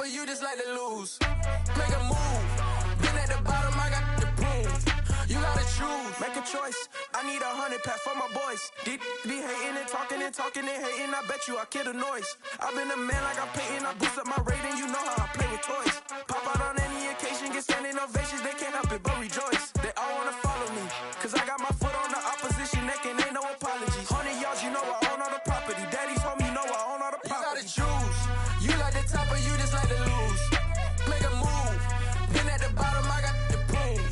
top, or you just like to lose. Make a move. Been at the bottom, I got the prove. You gotta choose. Make a choice. I need 100 pack for my boys. Be hating and talking and hating. I bet you I kill the noise. I've been a man like I'm Peyton. I boost up my rating. You know how I play with toys. Pop out on any occasion, get standing ovations. They can't help it but rejoice. They all wanna follow me, cause I got my foot on the opposition neck and ain't no apologies. 100 yards, you know I own all the property. Daddy's home, you know I own all the property. You gotta choose. You like the top, or you just like to lose. Make a move. Been at the bottom, I got the prove.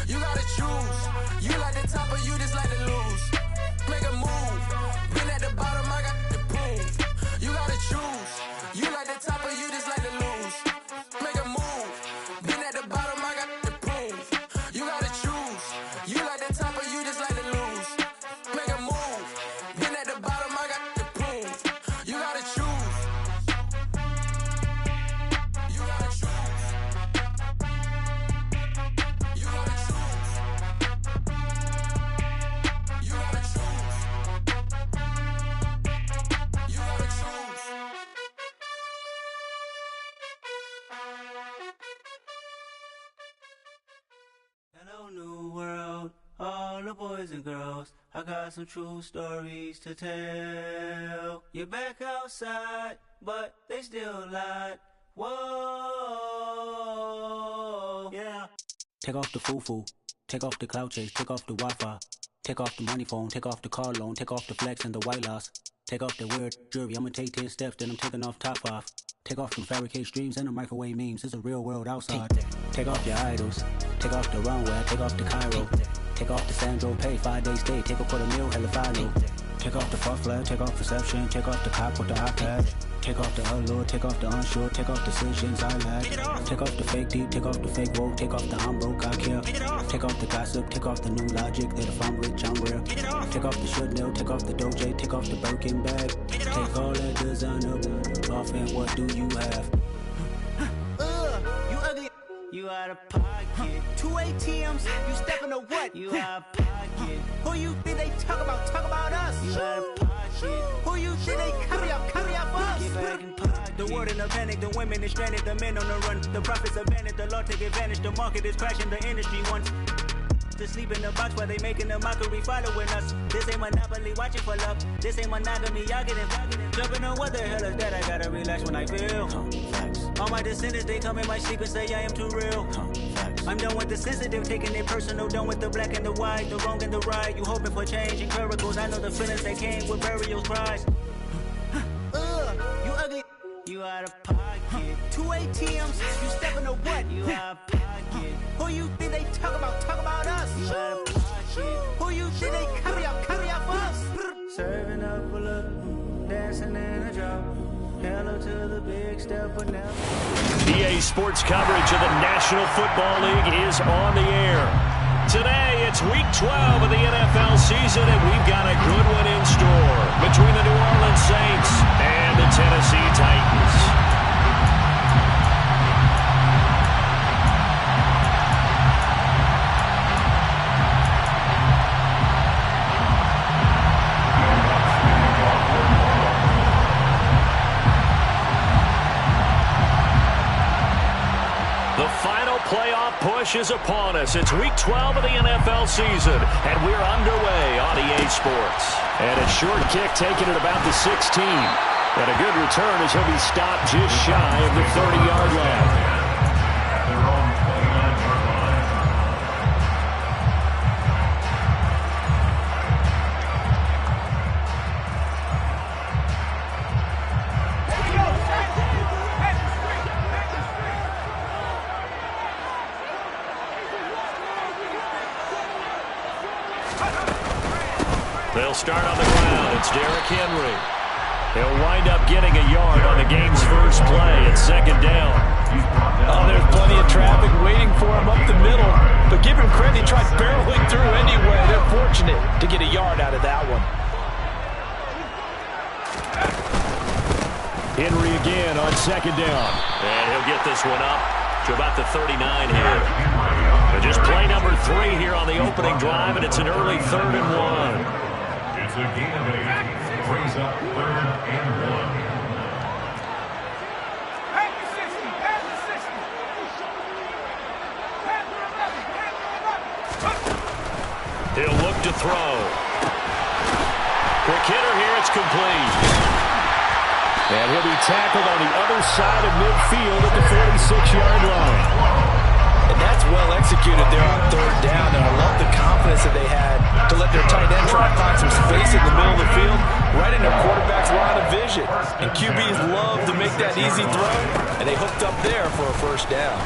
You gotta choose. You like the top, or you just like to lose. Make a move. Been at the bottom, I got the prove. You gotta choose. You like the top, or you just like to lose. Make a move. Been at the bottom, I got the prove. You gotta choose. You like the top, or you just like to lose. Make a move. Been at the bottom, I got the prove. You gotta choose. You gotta choose. You gotta choose. You gotta choose. You gotta choose. Hello, new world, all the boys and girls. I got some true stories to tell. You're back outside, but they still lied. Whoa, yeah. Take off the foo-foo, take off the cloud chase, take off the Wi-Fi, take off the money phone, take off the car loan, take off the flex and the white loss, take off the weird jewelry. I'ma take 10 steps, then I'm taking off top off. Take off them fabricate streams and the microwave memes. It's a real world outside. Take off your idols, take off the runway, take off the Cairo, take off the Sandro pay, 5-day stay, take a $250,000, hella follow. Take off the fuck flag, take off perception, take off the cop with the iPad. Take off the allure, take off the unsure, take off decisions I lack. Take off the fake deep, take off the fake woke, take off the I'm broke, I care. Take off the gossip, take off the new logic that if I'm rich, I'm real. Take off the Chanel, take off the Doja, take off the Birkin bag. Take all that designer off and what do you have? You ugly. You out of pocket. 2 ATMs, you stepping to what? You out of pocket. Who you think they talk about? Talk about us. You out of pocket. Who you think they carry up for us? Get back in pocket. The world in a panic, the women is stranded, the men on the run. The profits abandoned, the law take advantage. The market is crashing, the industry wants to sleep in the box while they making a mockery following us. This ain't Monopoly, watching for love. This ain't monogamy, y'all getting jumping on what the hell is that? I gotta relax when I feel. All my descendants, they come in my sleep and say I am too real. I'm done with the sensitive, taking it personal. Done with the black and the white, the wrong and the right. You hoping for change and miracles. I know the feelings that came with burial cries. You ugly. You out of pocket. 2 ATMs, you stepping to what? You out of pocket. Who you think they talk about? Talk about us. You out of pocket. Who you think they carry up for us? Serving up a look, dancing in a drop. Hello to the big step, but now EA Sports coverage of the National Football League is on the air. Today, it's Week 12 of the NFL season, and we've got a good one in store between the New Orleans Saints and the Tennessee Titans. Playoff push is upon us. It's Week 12 of the NFL season, and we're underway on EA Sports. And a short kick taken at about the 16. And a good return as he'll be stopped just shy of the 30-yard line. They'll start on the ground. It's Derrick Henry. He'll wind up getting a yard on the game's first play at second down. Oh, there's plenty of traffic waiting for him up the middle. But give him credit, he tried barreling through anyway. They're fortunate to get a yard out of that one. Henry again on second down. And he'll get this one up to about the 39 here. And just play number 3 here on the opening drive, and it's an early 3rd and 1. It's a gain of 8. Brings up 3rd and 1. to throw. Quick hitter here, it's complete. And he'll be tackled on the other side of midfield at the 46-yard line. And that's well executed there on third down. And I love the confidence that they had to let their tight end try to find some space in the middle of the field, right in their quarterback's line of vision. And QBs love to make that easy throw, and they hooked up there for a first down.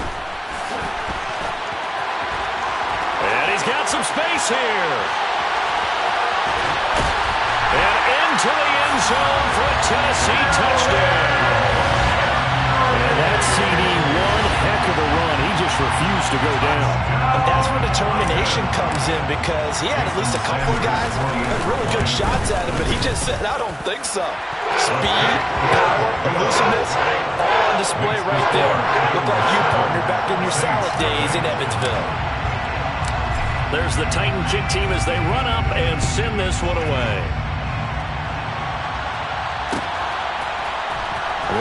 And he's got some space here. And into the end zone for a Tennessee touchdown. And that CD, one heck of a run. He just refused to go down. And that's where determination comes in, because he had at least a couple of guys who had really good shots at him, but he just said, I don't think so. Speed, power, elusiveness, all on display right there. Look like you, partner, back in your salad days in Evansville. There's the Titan kick team as they run up and send this one away.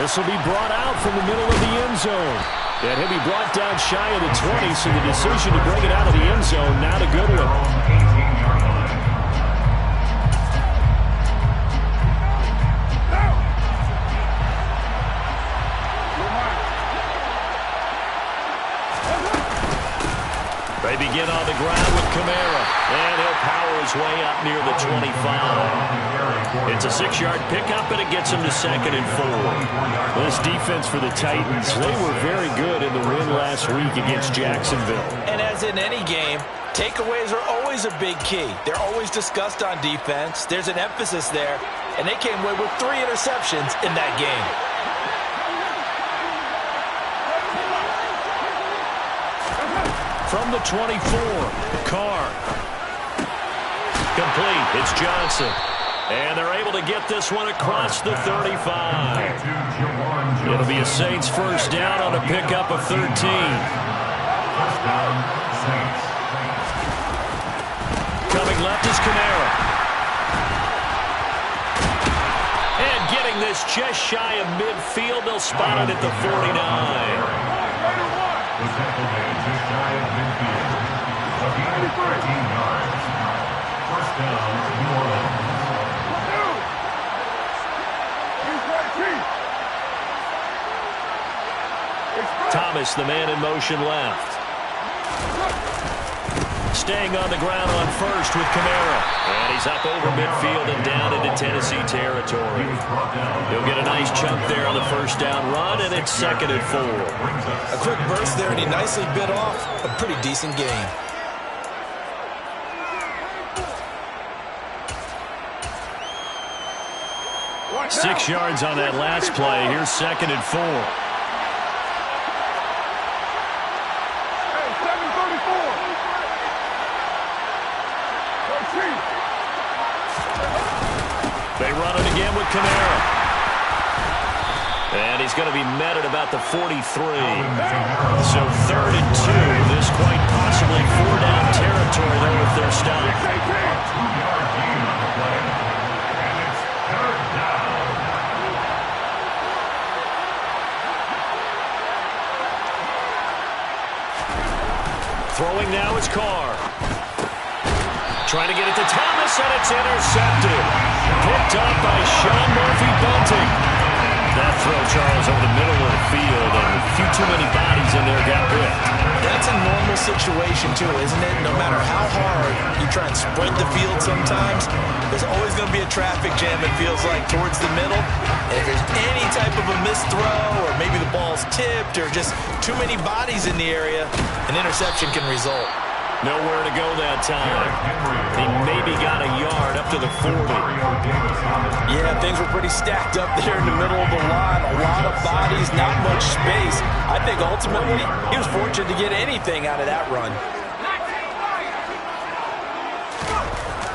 This will be brought out from the middle of the end zone. And he'll be brought down shy of the 20, so the decision to bring it out of the end zone, not a good one. They begin on the ground with Kamara, and he'll power his way up near the 25. It's a 6-yard pickup, and it gets him to 2nd and 4. This defense for the Titans, they were very good in the win last week against Jacksonville. And as in any game, takeaways are always a big key. They're always discussed on defense. There's an emphasis there, and they came away with 3 interceptions in that game. From the 24, Carr. Complete. It's Johnson. And they're able to get this one across the 35. It'll be a Saints first down on a pickup of 13. Coming left is Kamara. And getting this just shy of midfield. They'll spot it at the 49. The tackle man just shy of midfield. A gain of 13 yards. First down, New Orleans. Thomas, the man in motion left. Staying on the ground on first with Kamara. And he's up over midfield and down into Tennessee territory. He'll get a nice chunk there on the first down run, and it's 2nd and 4. A quick burst there, and he nicely bit off a pretty decent gain. Six yards on that last play. Here's 2nd and 4. They run it again with Kamara. And he's going to be met at about the 43. So 3rd and 2. This quite possibly 4-down territory there with their stop. 2-yard gain on the play. And it's 3rd down. Throwing now is Carr. Trying to get it to Thomas, and it's intercepted. Picked up by Sean Murphy-Bunting. That throw, Charles, over the middle of the field, and a few too many bodies in there got picked. That's a normal situation, too, isn't it? No matter how hard you try and sprint the field sometimes, there's always going to be a traffic jam, it feels like, towards the middle. And if there's any type of a missed throw, or maybe the ball's tipped, or just too many bodies in the area, an interception can result. Nowhere to go that time. He maybe got a yard up to the 40. Yeah, things were pretty stacked up there in the middle of the line. A lot of bodies, not much space. I think ultimately he was fortunate to get anything out of that run.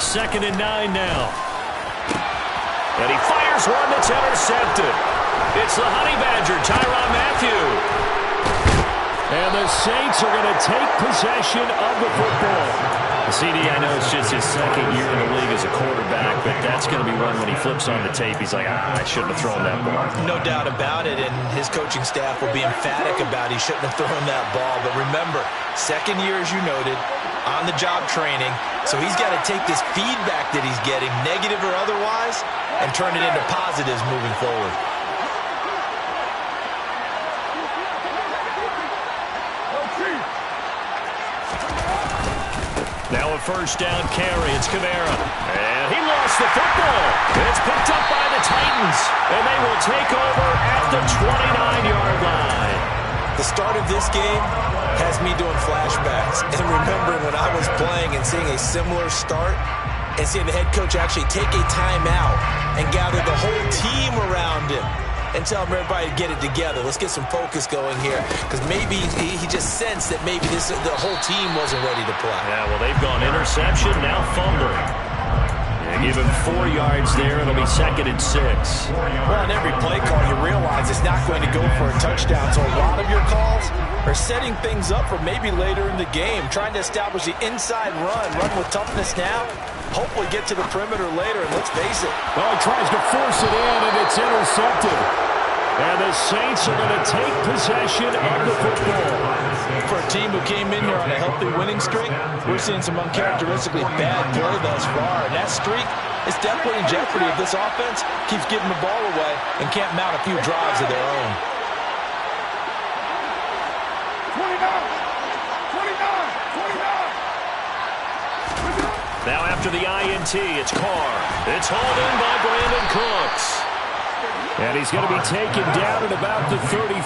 2nd and 9 now. And he fires one that's intercepted. It's the Honey Badger, Tyrann Mathieu. And the Saints are going to take possession of the football. CD, I know it's just his 2nd year in the league as a quarterback, but that's going to be one when he flips on the tape. He's like, I shouldn't have thrown that ball. No doubt about it, and his coaching staff will be emphatic about he shouldn't have thrown that ball. But remember, 2nd year, as you noted, on-the-job training. So he's got to take this feedback that he's getting, negative or otherwise, and turn it into positives moving forward. Now a first down carry. It's Kamara. And he lost the football. It's picked up by the Titans. And they will take over at the 29-yard line. The start of this game has me doing flashbacks and remembering when I was playing and seeing a similar start and seeing the head coach actually take a timeout and gather the whole team around him and tell everybody to get it together. Let's get some focus going here, because maybe he just sensed that maybe the whole team wasn't ready to play. Yeah, well, they've gone interception, now fumbling. Yeah, give him 4 yards there. It'll be 2nd and 6. Well, on every play call, you realize it's not going to go for a touchdown, so a lot of your calls are setting things up for maybe later in the game, trying to establish the inside run with toughness now, hopefully get to the perimeter later, and let's face it. Well, he tries to force it in, and it's intercepted. And the Saints are going to take possession of the football. For a team who came in here on a healthy winning streak, we're seeing some uncharacteristically bad play thus far, and that streak is definitely in jeopardy if this offense keeps giving the ball away and can't mount a few drives of their own. 29! Now after the INT, it's Carr. It's hauled in by Brandon Cooks. And he's going to be taken down at about the 33.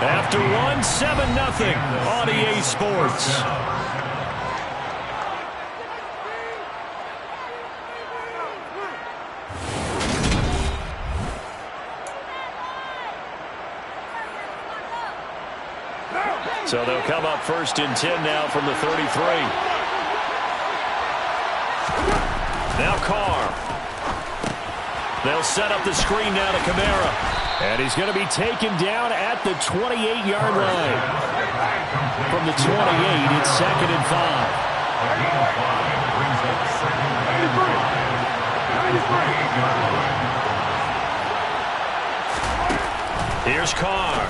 After 7-0 on EA Sports. So they'll come up 1st and 10 now from the 33. Now Carr. They'll set up the screen now to Kamara. And he's going to be taken down at the 28-yard line. From the 28, it's 2nd and 5. Here's Carr.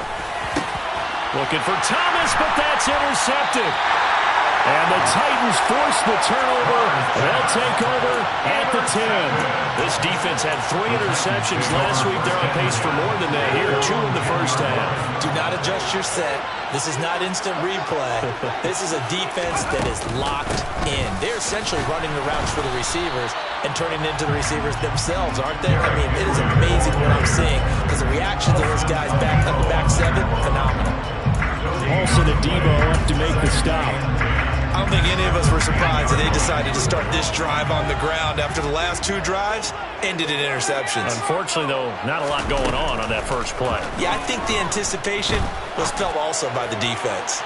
Looking for Thomas, but that's intercepted. And the Titans force the turnover. They'll take over at the 10. This defense had 3 interceptions last week. They're on pace for more than that here. 2 in the first half. Do not adjust your set. This is not instant replay. This is a defense that is locked in. They're essentially running the routes for the receivers and turning into the receivers themselves, aren't they? I mean, it is amazing what I'm seeing, because the reactions of those guys back on the back 7, phenomenal. Also to Debo up to make the stop. I don't think any of us were surprised that they decided to start this drive on the ground after the last 2 drives ended in interceptions. Unfortunately, though, not a lot going on that first play. Yeah, I think the anticipation was felt also by the defense.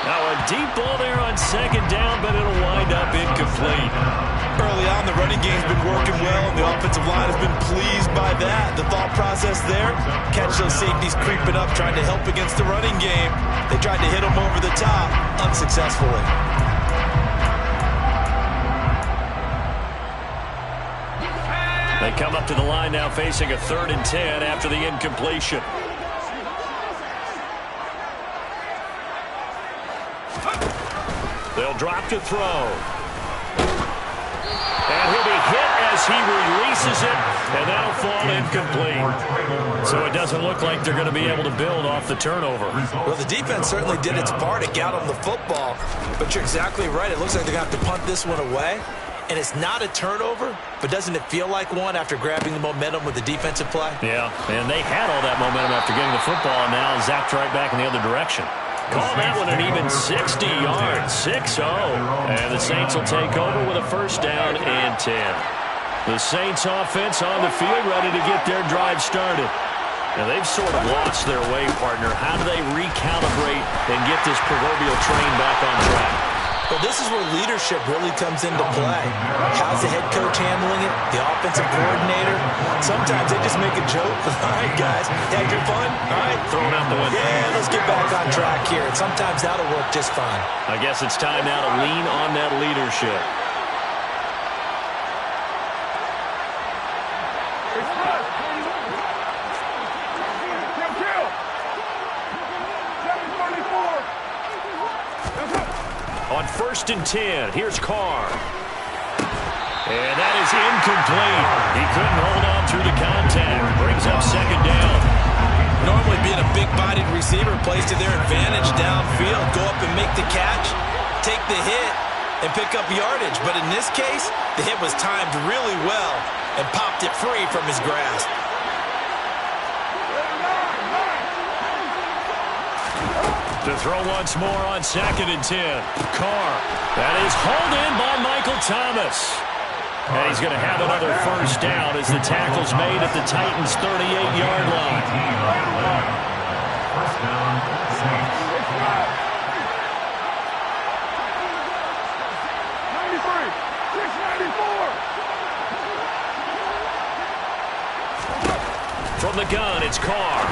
Now a deep ball there on 2nd down, but it'll wind up incomplete. Early on, the running game's been working well, and the offensive line has been pleased by that. The thought process there, catch those safeties creeping up, trying to help against the running game. They tried to hit them over the top, unsuccessfully. They come up to the line now facing a 3rd and 10 after the incompletion. They'll drop to throw. And he'll be hit as he releases it, and that'll fall incomplete. So it doesn't look like they're going to be able to build off the turnover. Well, the defense certainly did its part to get on the football, but you're exactly right. It looks like they're going to have to punt this one away, and it's not a turnover, but doesn't it feel like one after grabbing the momentum with the defensive play? Yeah, and they had all that momentum after getting the football, and now zapped right back in the other direction. Call that one an even 60 yards, 6-0. And the Saints will take over with a 1st down and 10. The Saints offense on the field ready to get their drive started. Now they've sort of lost their way, partner. How do they recalibrate and get this proverbial train back on track? Well, this is where leadership really comes into play. How's the head coach handling it? The offensive coordinator? Sometimes they just make a joke. All right, guys, had your fun? All right. Throw it out the window. Yeah, let's get back on track here. And sometimes that'll work just fine. I guess it's time now to lean on that leadership. 1st and 10. Here's Carr. And that is incomplete. He couldn't hold on through the contact. Brings up 2nd down. Normally being a big-bodied receiver plays to their advantage downfield. Go up and make the catch, take the hit, and pick up yardage. But in this case, the hit was timed really well and popped it free from his grasp. To throw once more on 2nd and 10. Carr. That is hauled in by Michael Thomas. And he's going to have another 1st down as the tackle's made at the Titans' 38-yard line. 1st down, Saints. 694. From the gun, it's Carr.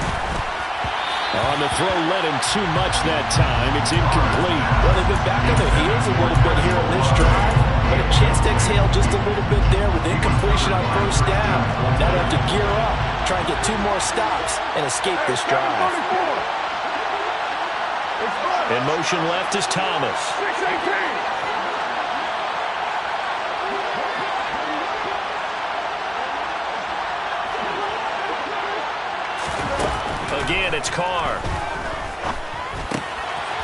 On the throw, led him too much that time. It's incomplete. Well, they've been back on their heels a little bit here on this drive, but a chance to exhale just a little bit there with incompletion on 1st down. Now they have to gear up, try and get 2 more stops, and escape this drive. In motion left is Thomas. 618. Again, it's Carr.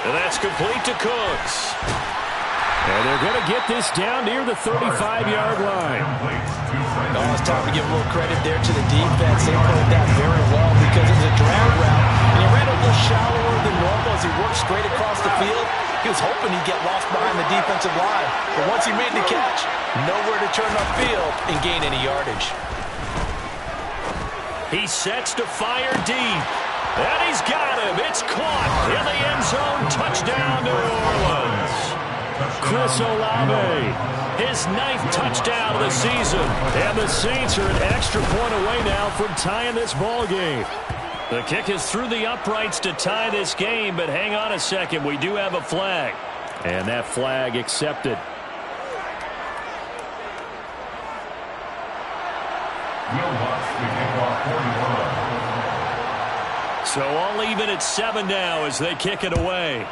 And that's complete to Cooks. And they're going to get this down near the 35-yard line. Oh, it's time to give a little credit there to the defense. They played that very well because it was a drag route. And he ran a little shallower than normal as he worked straight across the field. He was hoping he'd get lost behind the defensive line. But once he made the catch, nowhere to turn upfield and gain any yardage. He sets to fire deep. And he's got him. It's caught in the end zone. Touchdown, New Orleans. Chris Olave, his 9th touchdown of the season. And the Saints are an extra point away now from tying this ball game. The kick is through the uprights to tie this game, but hang on a second. We do have a flag. And that flag accepted. So all even at 7 now as they kick it away.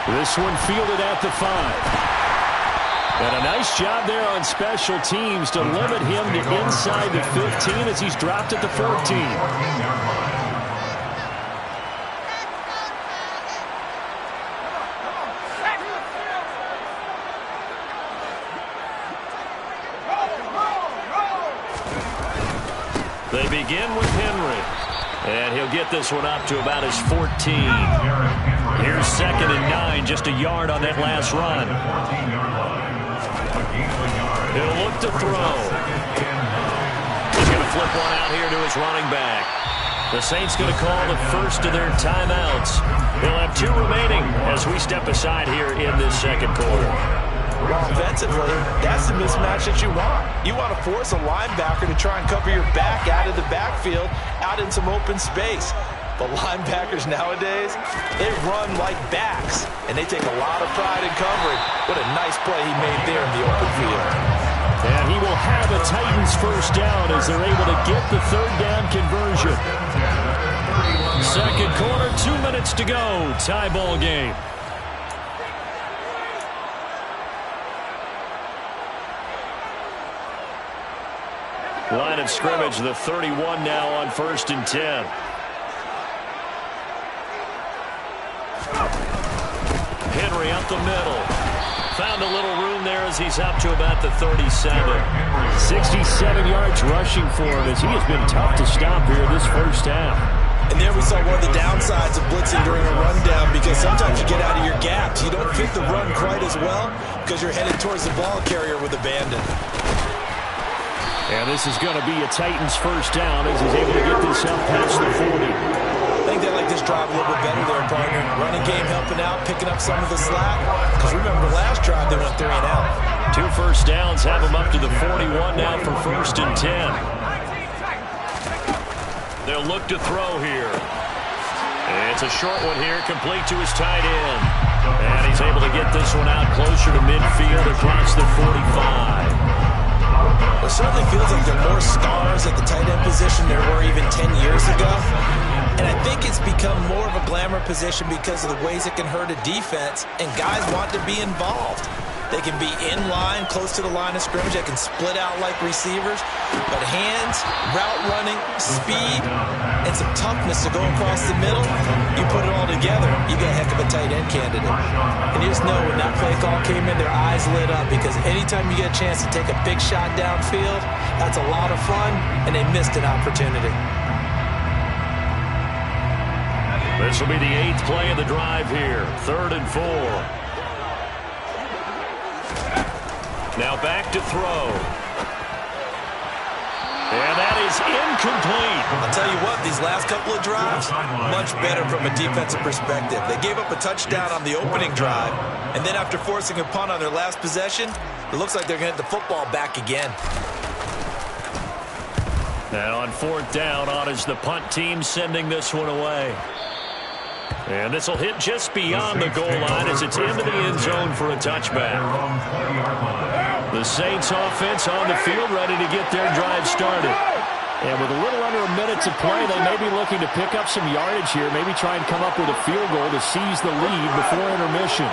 This one fielded at the 5. And a nice job there on special teams to limit him to inside the 15 as he's dropped at the 14. They begin with Henry. And he'll get this one up to about his 14. Here's 2nd and 9, just a yard on that last run. He'll look to throw. He's going to flip one out here to his running back. The Saints going to call the first of their timeouts. They'll have 2 remaining as we step aside here in this 2nd quarter. Offensively, that's the mismatch that you want. You want to force a linebacker to try and cover your back out of the backfield, out in some open space. But linebackers nowadays, they run like backs, and they take a lot of pride in covering. What a nice play he made there in the open field. And he will have a Titans 1st down as they're able to get the 3rd down conversion. 2nd quarter, 2 minutes to go. Tie ball game. Line of scrimmage, the 31 now on 1st and 10. Henry up the middle. Found a little room there as he's up to about the 37. 67 yards rushing for him as he has been tough to stop here this 1st half. And there we saw one of the downsides of blitzing during a rundown because sometimes you get out of your gaps. You don't fit the run quite as well because you're headed towards the ball carrier with abandon. And this is going to be a Titans 1st down as he's able to get this up past the 40. I think they like this drive a little bit better there, partner. Running game helping out, picking up some of the slack. Because remember, last drive they went 3 and out. 2 first downs have them up to the 41 now for 1st and 10. They'll look to throw here. It's a short one here, complete to his tight end. And he's able to get this one out closer to midfield across the 45. It certainly feels like there are more stars at the tight end position there were even 10 years ago. And I think it's become more of a glamour position because of the ways it can hurt a defense, and guys want to be involved. They can be in line, close to the line of scrimmage. They can split out like receivers. But hands, route running, speed, and some toughness to go across the middle, you put it all together, you got a heck of a tight end candidate. And you just know when that play call came in, their eyes lit up, because anytime you get a chance to take a big shot downfield, that's a lot of fun, and they missed an opportunity. This will be the 8th play of the drive here. 3rd and 4. Now back to throw. And that is incomplete. I'll tell you what, these last couple of drives, much better from a defensive perspective. They gave up a touchdown on the opening drive, and then after forcing a punt on their last possession, it looks like they're going to get the football back again. Now on 4th down, on is the punt team sending this one away. And this will hit just beyond the goal line as it's into the end zone for a touchback. The Saints offense on the field ready to get their drive started. And with a little under a minute to play, they may be looking to pick up some yardage here, maybe try and come up with a field goal to seize the lead before intermission.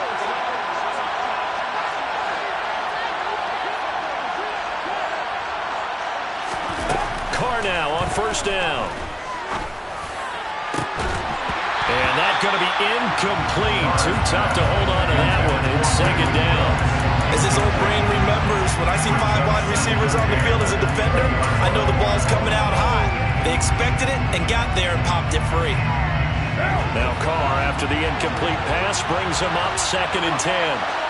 Carr now on 1st down. And that's going to be incomplete. Too tough to hold on to that one. It's 2nd down. As his old brain remembers, when I see 5 wide receivers on the field as a defender, I know the ball's coming out high. They expected it and got there and popped it free. Now Carr, after the incomplete pass, brings him up 2nd and 10.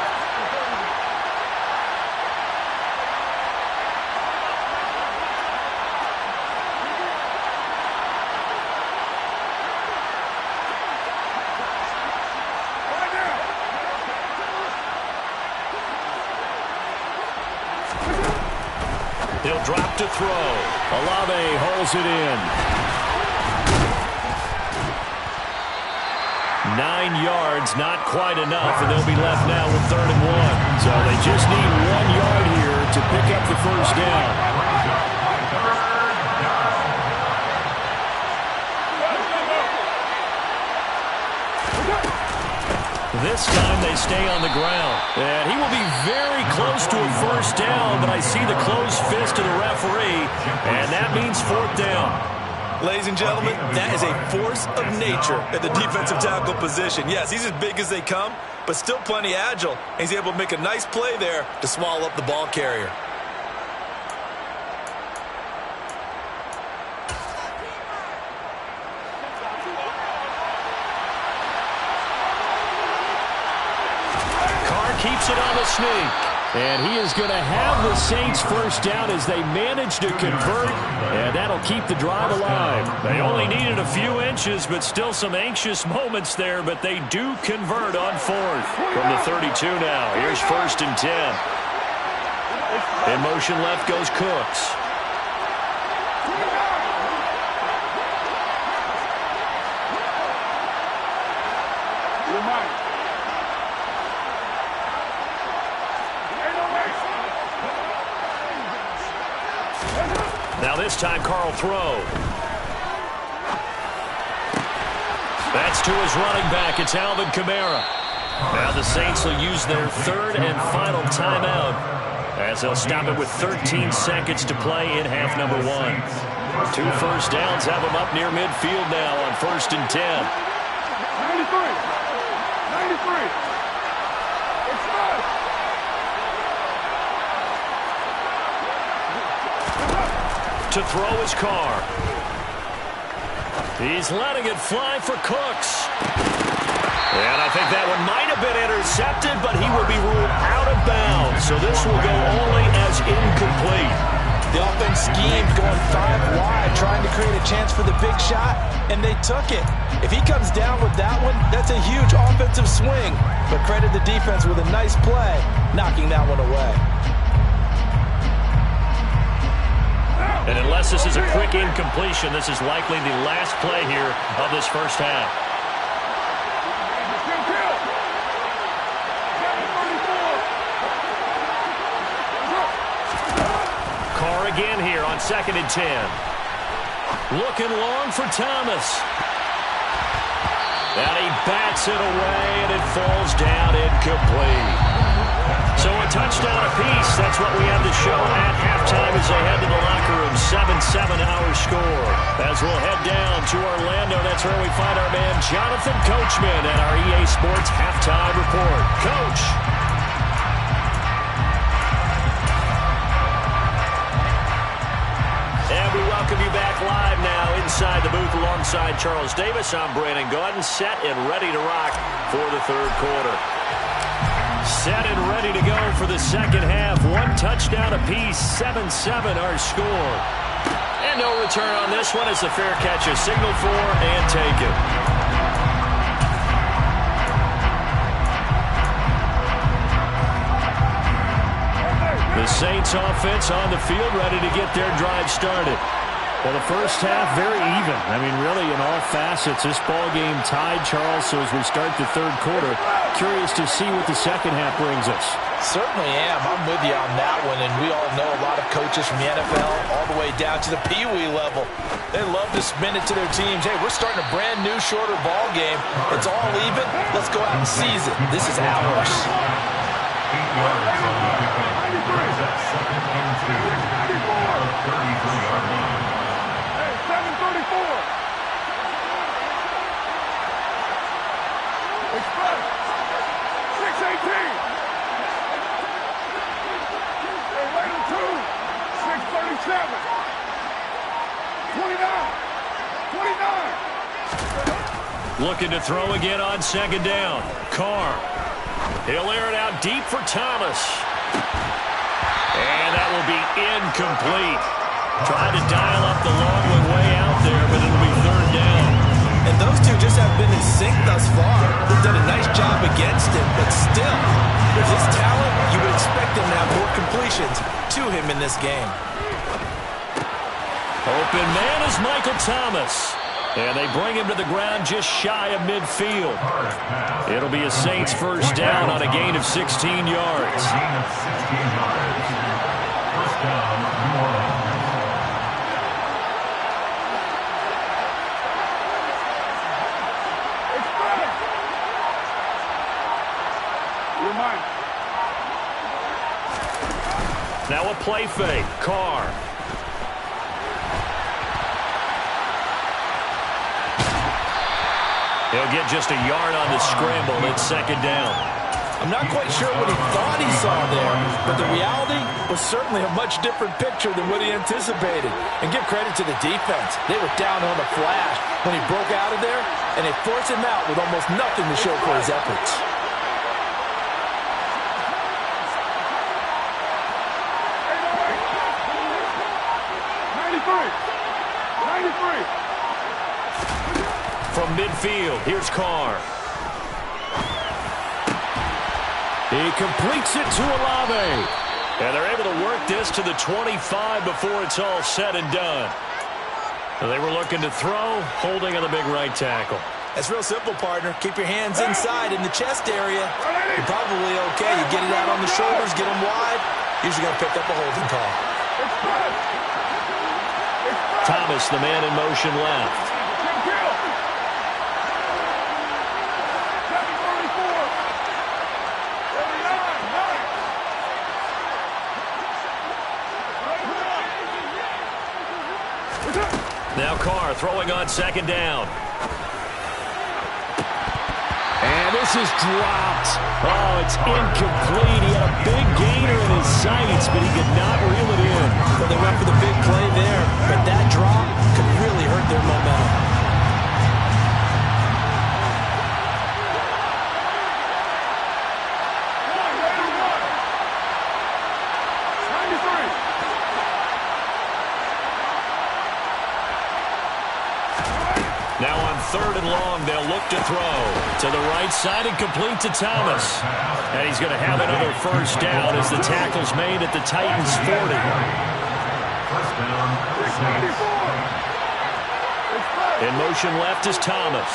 He'll drop to throw. Olave holds it in. 9 yards, not quite enough, and they'll be left now with 3rd and 1. So they just need 1 yard here to pick up the 1st down. This time they stay on the ground. And he will be very close to a 1st down, but I see the closed fist of the referee, and that means 4th down. Ladies and gentlemen, that is a force of nature at the defensive tackle position. Yes, he's as big as they come, but still plenty agile. And he's able to make a nice play there to swallow up the ball carrier. Keeps it on the sneak. And he is going to have the Saints 1st down as they manage to convert. And that'll keep the drive alive. They only needed a few inches, but still some anxious moments there. But they do convert on 4th. From the 32 now. Here's 1st and 10. In motion left goes Cooks. Now this time, Carl throw. That's to his running back. It's Alvin Kamara. Now the Saints will use their 3rd and final timeout as they'll stop it with 13 seconds to play in half number 1. 2 1st downs have them up near midfield now on 1st and 10. 93. To throw his Carr. He's letting it fly for Cooks. And I think that one might have been intercepted, but he will be ruled out of bounds. So this will go only as incomplete. The offense schemed going 5 wide, trying to create a chance for the big shot, and they took it. If he comes down with that one, that's a huge offensive swing. But credit the defense with a nice play, knocking that one away. And unless this is a quick incompletion, this is likely the last play here of this 1st half. Carr again here on 2nd and 10. Looking long for Thomas. And he bats it away, and it falls down incomplete. So a touchdown apiece. That's what we have to show at halftime as they head to the locker room. 7-7 our score. As we'll head down to Orlando, that's where we find our man Jonathan Coachman at our EA Sports Halftime Report. Coach. And we welcome you back live now inside the booth alongside Charles Davis. I'm Brandon Gaudin, set and ready to rock for the third quarter. Set and ready to go for the second half. One touchdown apiece, 7-7 our score. And no return on this one as the fair catch is signaled for and taken. The Saints offense on the field ready to get their drive started. Well, the first half, very even. I mean, really, in all facets, this ball game tied, Charles. So as we start the third quarter, curious to see what the second half brings us. Certainly am. I'm with you on that one. And we all know a lot of coaches from the NFL all the way down to the Pee Wee level. They love to spin it to their teams. Hey, we're starting a brand new, shorter ball game. It's all even. Let's go out and seize it. This is ours. 8 yards on the pickup. Brings up 2nd and 2. Our 33-yard line. Hey, 7:34. Express. 6:18. Hey, wait on 2. 6:37. 29. Looking to throw again on second down. Carr. He'll air it out deep for Thomas. And that will be incomplete. Trying to dial up the long way out there, but it'll be third down. And those two just have been in sync thus far. They've done a nice job against him, but still, with his talent, you would expect him to have more completions to him in this game. Open man is Michael Thomas. And they bring him to the ground just shy of midfield. It'll be a Saints first down on a gain of 16 yards. Gain of 16 yards. First down, New Orleans. You're mine. Now a play fake. Carr. He'll get just a yard on the scramble. It's second down. I'm not quite sure what he thought he saw there, but the reality was certainly a much different picture than what he anticipated. And give credit to the defense. They were down on the flash when he broke out of there, and they forced him out with almost nothing to show for his efforts. From midfield, here's Carr. He completes it to Olave. And they're able to work this to the 25 before it's all said and done. They were looking to throw, holding on the big right tackle. That's real simple, partner. Keep your hands inside in the chest area. You're probably okay. You get it out on the shoulders, get them wide. Usually going to pick up a holding call. Thomas, the man in motion left. Now Carr throwing on second down. And this is dropped. Oh, it's incomplete. He had a big gainer in his sights, but he could not reel it in. Well, they went for the big play there, but that drop could really hurt their momentum. Now on third and long, they'll look to throw. To the right side and complete to Thomas. And he's going to have another first down as the tackle's made at the Titans' 40. First down, Saints. In motion left is Thomas.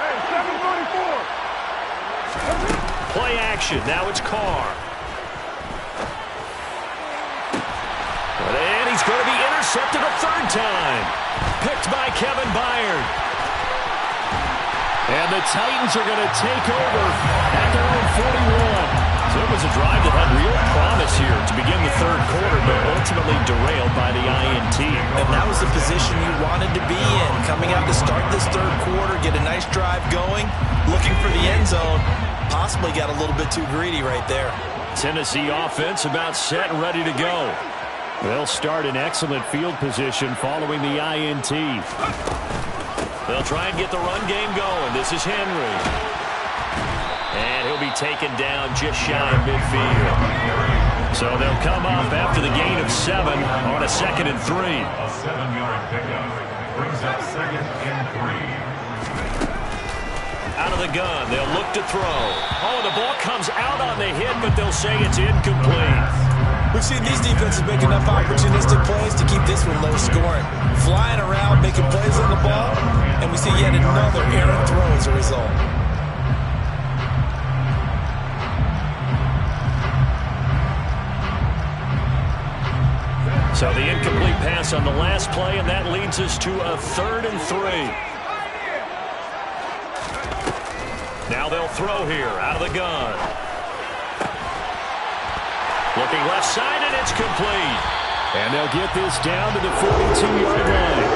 Hey, 7:44. Play action. Now it's Carr. And he's going to be intercepted a third time. Picked by Kevin Byard. And the Titans are going to take over at their own 41. So it was a drive that had real promise here to begin the third quarter, but ultimately derailed by the INT. And that was the position you wanted to be in. Coming out to start this third quarter, get a nice drive going, looking for the end zone. Possibly got a little bit too greedy right there. Tennessee offense about set and ready to go. They'll start in excellent field position following the INT. They'll try and get the run game going. This is Henry. And he'll be taken down just shy of midfield. So they'll come up after the gain of 7 on a 2nd and 3. A 7-yard pickup brings up 2nd and 3. Out of the gun, they'll look to throw. Oh, the ball comes out on the hit, but they'll say it's incomplete. We've seen these defenses make enough opportunistic plays to keep this one low scoring. Flying around, making plays on the ball, and we see yet another errant throw as a result. So the incomplete pass on the last play, and that leads us to a 3rd and 3. Now they'll throw here out of the gun. Looking left side, and it's complete. And they'll get this down to the 42-yard line.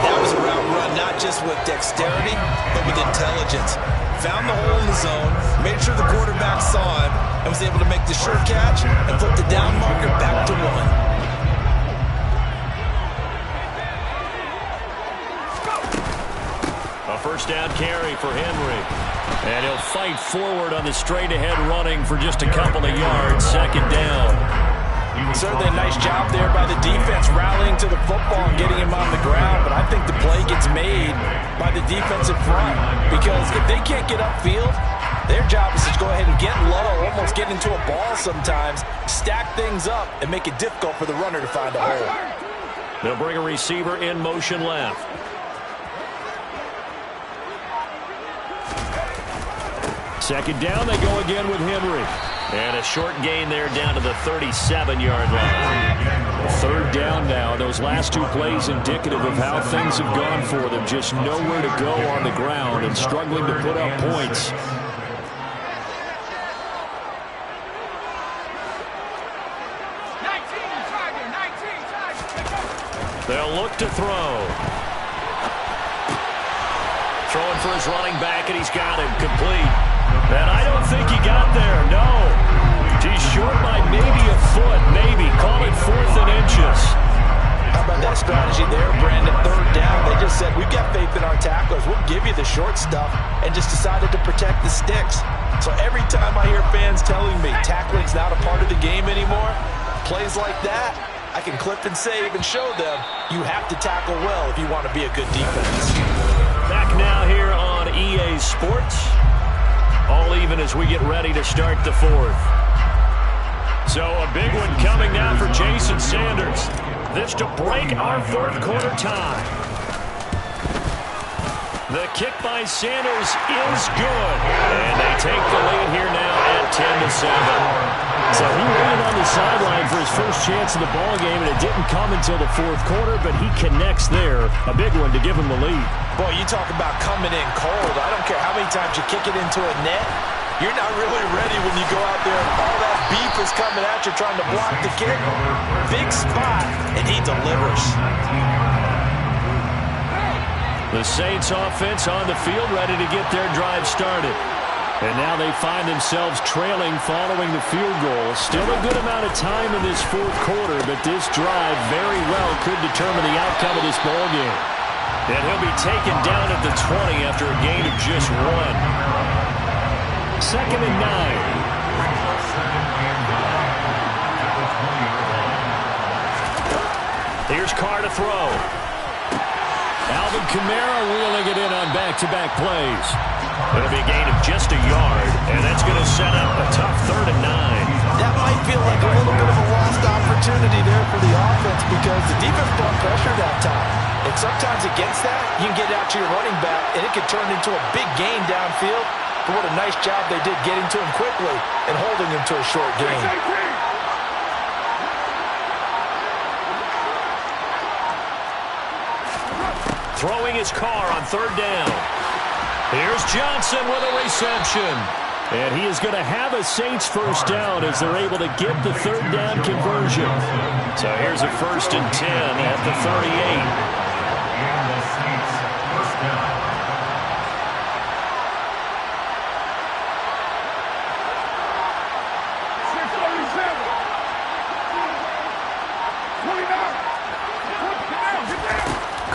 That was a route run, not just with dexterity, but with intelligence. Found the hole in the zone, made sure the quarterback saw him, and was able to make the sure catch and flip the down marker back to 1. A first down carry for Henry. And he'll fight forward on the straight-ahead running for just a couple of yards. 2nd down. Certainly a nice job there by the defense rallying to the football and getting him on the ground. But I think the play gets made by the defensive front. Because if they can't get upfield, their job is to go ahead and get low, almost get into a ball sometimes, stack things up, and make it difficult for the runner to find a hole. They'll bring a receiver in motion left. Second down, they go again with Henry. And a short gain there down to the 37-yard line. 3rd down now. Those last 2 plays indicative of how things have gone for them. Just nowhere to go on the ground and struggling to put up points. They'll look to throw. Throwing for his running back, and he's got him complete. And I don't think he got there, no. He's short by maybe a foot, maybe. Call it 4th and inches. How about that strategy there, Brandon? 3rd down, they just said, we've got faith in our tacklers. We'll give you the short stuff, and just decided to protect the sticks. So every time I hear fans telling me tackling's not a part of the game anymore, plays like that, I can clip and save and show them you have to tackle well if you want to be a good defense. Back now here on EA Sports. All even as we get ready to start the 4th. So a big one coming now for Jason Sanders. This to break our 4th quarter tie. The kick by Sanders is good. And they take the lead here now at 10-7. So he waited on the sideline for his first chance in the ballgame, and it didn't come until the 4th quarter, but he connects there. A big one to give him the lead. Boy, you talk about coming in cold. I don't care how many times you kick it into a net. You're not really ready when you go out there and all that beef is coming at you trying to block the kick. Big spot, and he delivers. The Saints offense on the field ready to get their drive started. And now they find themselves trailing following the field goal. Still a good amount of time in this 4th quarter, but this drive very well could determine the outcome of this ballgame. And he'll be taken down at the 20 after a gain of just 1. 2nd and 9. Here's Carr to throw. Alvin Kamara wheeling it in on back-to-back plays. It'll be a gain of just a yard, and that's going to set up a tough 3rd and 9. That might feel like a little bit of a lost opportunity there for the offense because the defense brought pressure that time. And sometimes against that, you can get out to your running back, and it could turn into a big gain downfield. but what a nice job they did getting to him quickly and holding him to a short gain. Throwing his car on third down. Here's Johnson with a reception. And he is going to have a Saints first down as they're able to get the third down conversion. So here's a 1st and 10 at the 38. And the Saints first down.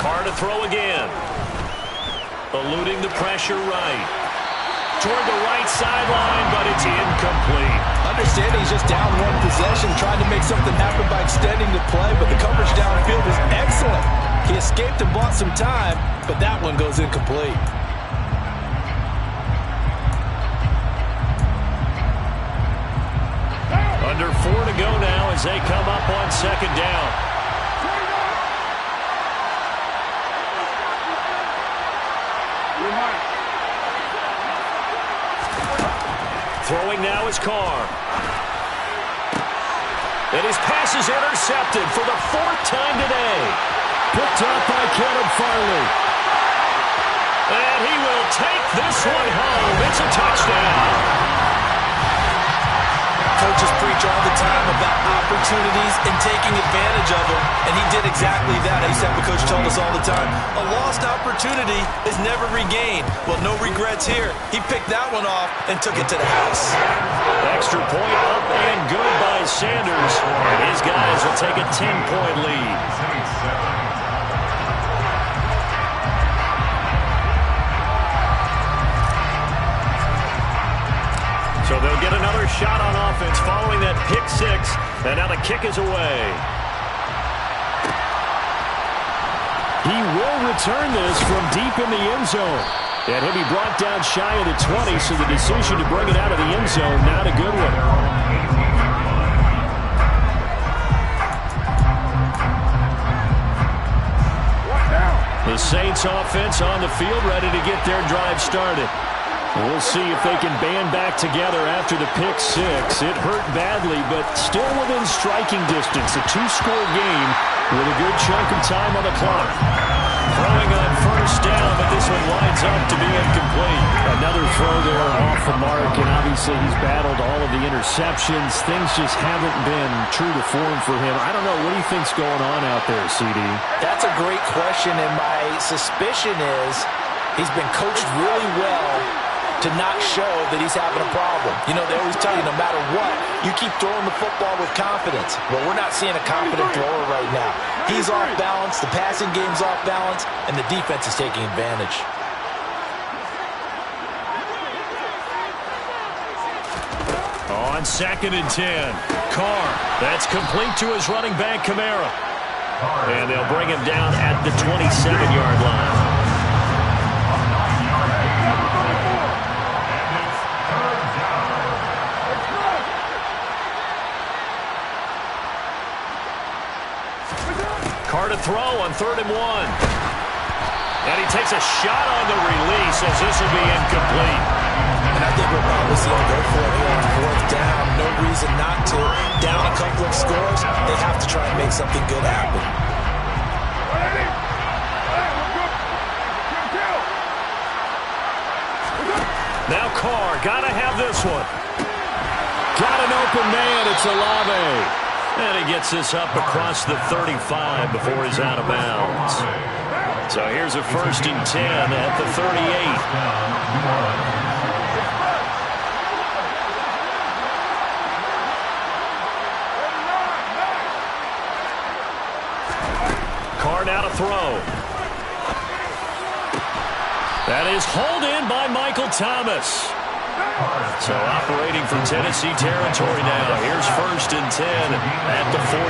Carr to throw again. Eluding the pressure right. Toward the right sideline, but it's incomplete. Understanding he's just down one possession, trying to make something happen by extending the play, but the coverage downfield is excellent. He escaped and bought some time, but that one goes incomplete. Under 4 to go now as they come up on second down. Throwing now is Carr. And his pass is intercepted for the 4th time today. Picked up by Caleb Farley. And he will take this one home. It's a touchdown. Coaches preach all the time about opportunities and taking advantage of them, and he did exactly that. I used to have a coach told us all the time, a lost opportunity is never regained. Well, no regrets here. He picked that one off and took it to the house. Extra point up and good by Sanders, and his guys will take a 10-point lead. So they'll get another shot on offense following that pick 6, and now the kick is away. He will return this from deep in the end zone. And he'll be brought down shy of the 20, so the decision to bring it out of the end zone, not a good one. The Saints offense on the field ready to get their drive started. We'll see if they can band back together after the pick 6. It hurt badly, but still within striking distance. A 2-score game with a good chunk of time on the clock. Throwing on first down, but this one winds up to be incomplete. Another throw there off the mark, and obviously he's battled all of the interceptions. Things just haven't been true to form for him. I don't know. What do you think's going on out there, CD? That's a great question, and my suspicion is he's been coached really well to not show that he's having a problem. You know, they always tell you no matter what, you keep throwing the football with confidence. Well, we're not seeing a confident thrower right now. He's off balance, the passing game's off balance, and the defense is taking advantage. On 2nd and 10, Carr. That's complete to his running back, Kamara. And they'll bring him down at the 27-yard line. Carr to throw on 3rd and 1. And he takes a shot on the release as this will be incomplete. And I think we'll probably see him go for it here on 4th down. No reason not to. Down a couple of scores, they have to try and make something good happen. Now Carr, gotta have this one. Got an open man, it's Olave. And he gets this up across the 35 before he's out of bounds. So here's a 1st and 10 at the 38. Carr now to throw. That is hauled in by Michael Thomas. So operating from Tennessee territory now. Here's 1st and 10 at the 43.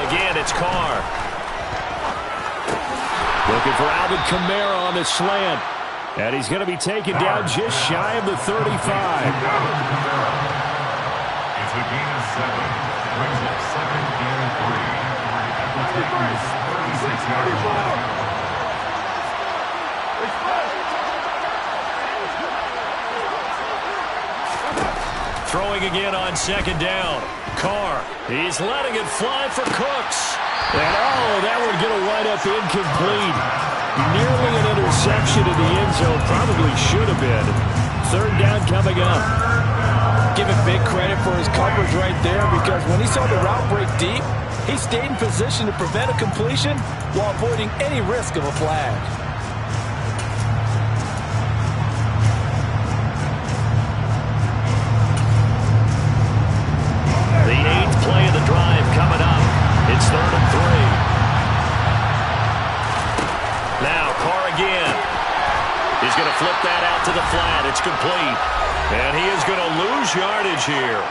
Again, it's Carr. Looking for Alvin Kamara on the slant. And he's going to be taken down just shy of the 35. It's a gain of 7. Brings up 2nd and 3. At the Titans' 36-yard line. Throwing again on second down. Carr, he's letting it fly for Cooks. And, that would get a wind up incomplete. Nearly an interception in the end zone. Probably should have been. Third down coming up. Give him big credit for his coverage right there, because when he saw the route break deep, he stayed in position to prevent a completion while avoiding any risk of a flag. The 8th play of the drive coming up. It's 3rd and 3. Now Carr again. He's going to flip that out to the flat. It's complete. And he is going to lose yardage here.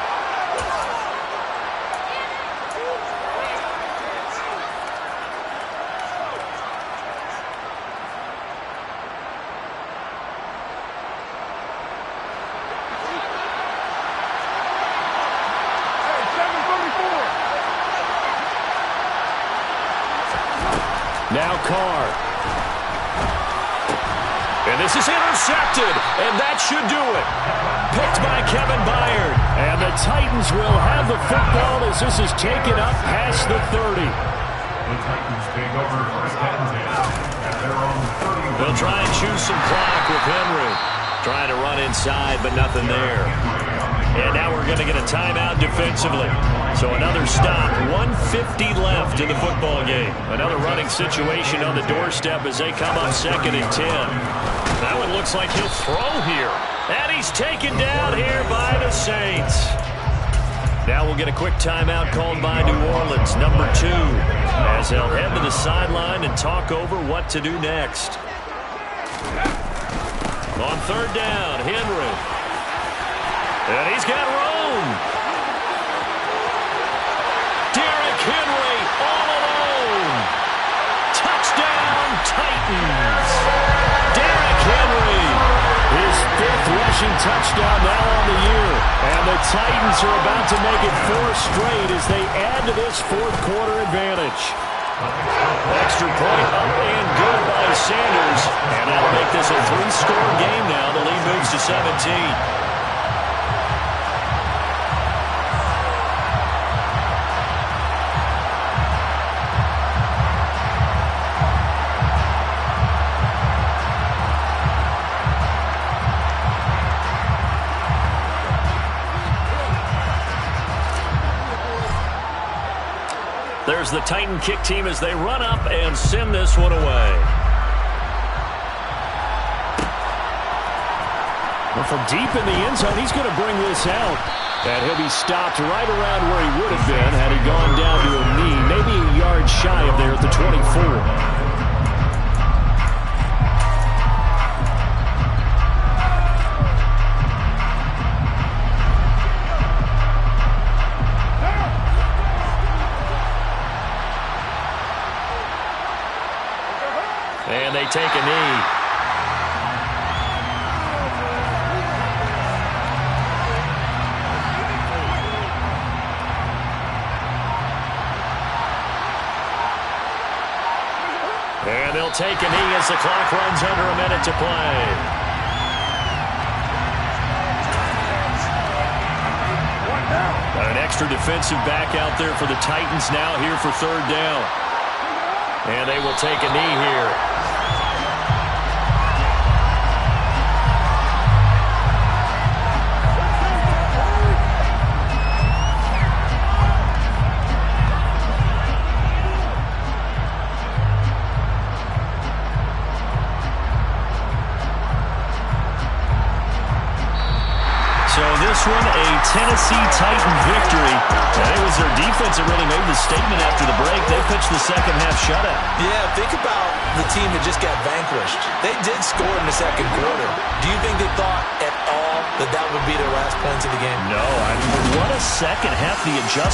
Now Carr. And this is intercepted, and that should do it. Picked by Kevin Byard. And the Titans will have the football as this is taken up past the 30. The Titans take over first and 10 at their own 30. They'll try and choose some clock with Henry. Trying to run inside, but nothing there. And now we're going to get a timeout defensively. So another stop, 1:50 left in the football game. Another running situation on the doorstep as they come up 2nd and 10. That one looks like he'll throw here. And he's taken down here by the Saints. Now we'll get a quick timeout called by New Orleans, number 2, as they'll head to the sideline and talk over what to do next. On 3rd down, Henry. And he's got room. Derrick Henry all alone. Touchdown, Titans. Derrick Henry. His 5th rushing touchdown now on the year. And the Titans are about to make it 4 straight as they add to this 4th quarter advantage. Extra point up and good by Sanders. And that'll make this a 3-score game now. The lead moves to 17. There's the Titan kick team as they run up and send this one away. Well, from deep in the end zone, he's going to bring this out. And he'll be stopped right around where he would have been had he gone down to a knee, maybe a yard shy of there at the 24. And they take a knee. And they'll take a knee as the clock runs under a minute to play. Got an extra defensive back out there for the Titans now here for 3rd down. And they will take a knee here. So this one, a Tennessee Titan victory. And it was their defense that really made the statement after the break. They pitched the second half shutout. Yeah, think about the team that just got vanquished. They did score in the 2nd quarter. Do you think they thought at all that that would be their last points of the game? No, I mean, what a second half. The adjustment.